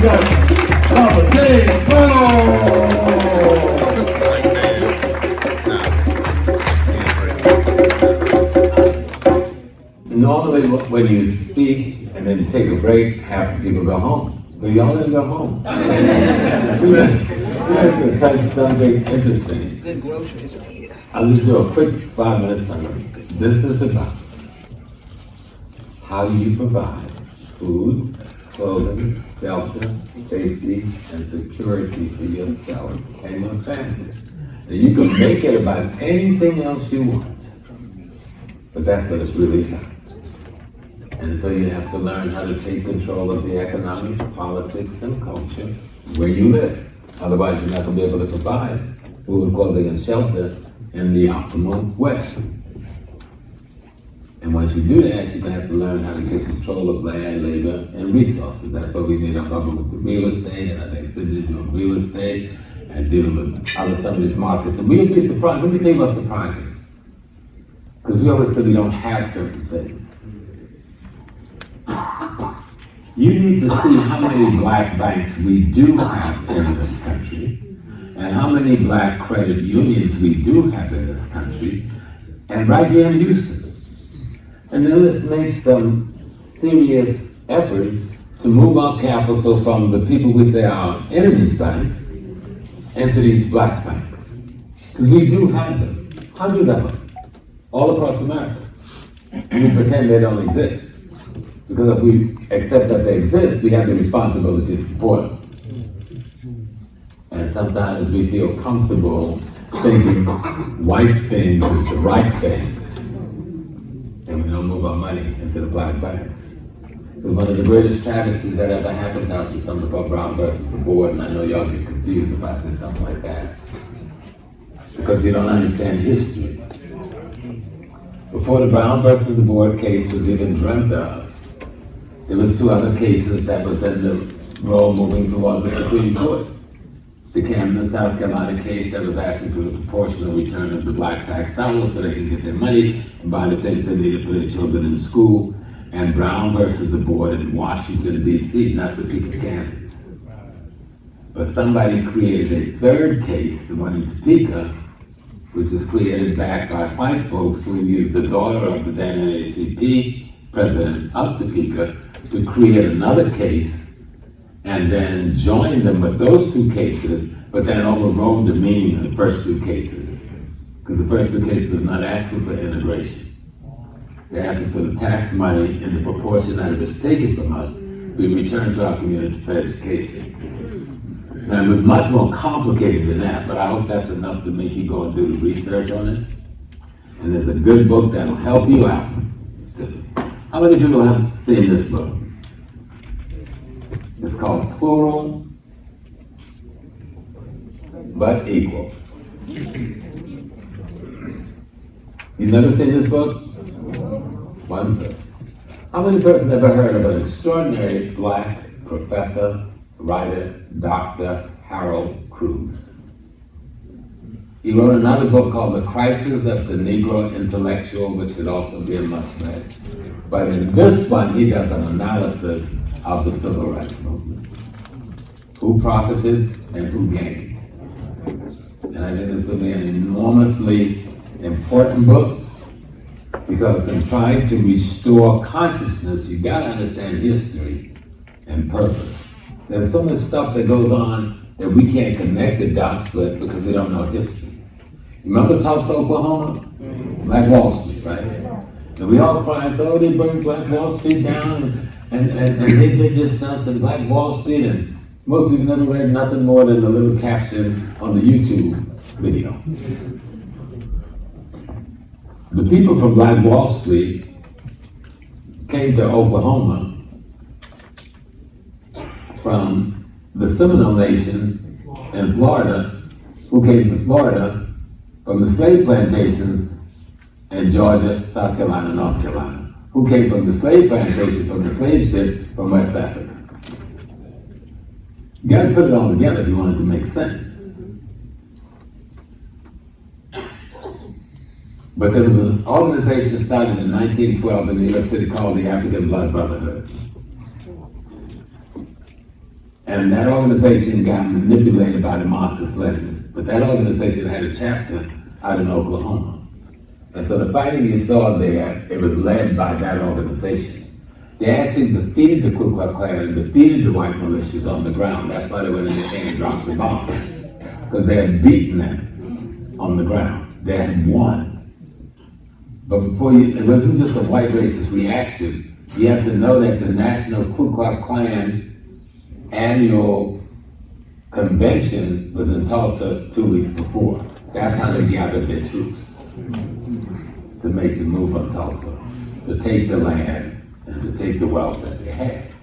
got Papa James Normally, when you speak and then you take a break, half the people go home. But y'all didn't go home. We have to touch something interesting. I'll just do a quick 5 minutes summary. This is about how you provide food, clothing, shelter, safety, and security for yourself and your family. And you can make it about anything else you want, but that's what it's really about. And so you have to learn how to take control of the economic, politics, and culture where you live. Otherwise, you're not going to be able to provide food, clothing, and shelter in the optimal way. And once you do that, you're going to have to learn how to get control of land, labor, and resources. That's what we need our government with real estate, and I think Cindy doing real estate, and dealing with other some of these markets. And we'll be surprised. Let me tell you what's surprising. Because we always say we don't have certain things. You need to see how many black banks we do have in this country, and how many black credit unions we do have in this country, and right here in Houston. And then let's make some serious efforts to move our capital from the people we say are enemies banks into these black banks. Because we do have them, hundreds of them, all across America. And we pretend they don't exist. Because if we accept that they exist, we have the responsibility to support them. And sometimes we feel comfortable thinking white things is the right things. And we don't move our money into the black banks. It was one of the greatest travesties that ever happened to us was something called Brown versus the Board, and I know y'all get confused if I say something like that. Because you don't understand history. Before the Brown versus the Board case was even dreamt of, there was two other cases that was in the road moving towards the Supreme Court. The Camden, South Carolina case that was asking for the proportional return of the black tax dollars so they can get their money and buy the things they needed for their children in school, and Brown versus the Board in Washington, D.C., not Topeka, Kansas. But somebody created a third case, the one in Topeka, which was created back by white folks who used the daughter of the then NAACP president of Topeka to create another case and then join them with those two cases, but then overrode the meaning of the first two cases. Because the first two cases was not asking for integration. They're asking for the tax money in the proportion that it was taken from us, we returned to our community for education. Now, it was much more complicated than that, but I hope that's enough to make you go and do the research on it. And there's a good book that'll help you out. So, how many people have seen this book? It's called Plural but Equal. You've never seen this book? One person. How many persons ever heard of an extraordinary black professor, writer, Dr. Harold Cruz? He wrote another book called The Crisis of the Negro Intellectual, which should also be a must-read. But in this one, he does an analysis of the civil rights movement. Who profited and who gained. And I think this will be an enormously important book, because in trying to restore consciousness, you gotta understand history and purpose. There's so much stuff that goes on that we can't connect the dots with because we don't know history. Remember Tulsa, Oklahoma? Black Wall Street, right? And we all cry, so they burned Black Wall Street down, and they did this stuff to Black Wall Street, and most people never read nothing more than a little caption on the YouTube video. The people from Black Wall Street came to Oklahoma from the Seminole Nation in Florida, who came to Florida from the slave plantations in Georgia, South Carolina, North Carolina, who came from the slave plantation, from the slave ship from West Africa. You gotta put it all together if you want it to make sense. But there was an organization started in 1912 in New York City called the African Blood Brotherhood. And that organization got manipulated by the Marxist-Leninists. But that organization had a chapter out in Oklahoma. And so the fighting you saw there, it was led by that organization. They actually defeated the Ku Klux Klan and defeated the white militias on the ground. That's why they went in there and dropped the bombs. Because they had beaten them on the ground. They had won. But it wasn't just a white racist reaction. You have to know that the National Ku Klux Klan annual convention was in Tulsa 2 weeks before. That's how they gathered their troops to make the move on Tulsa, to take the land and to take the wealth that they had.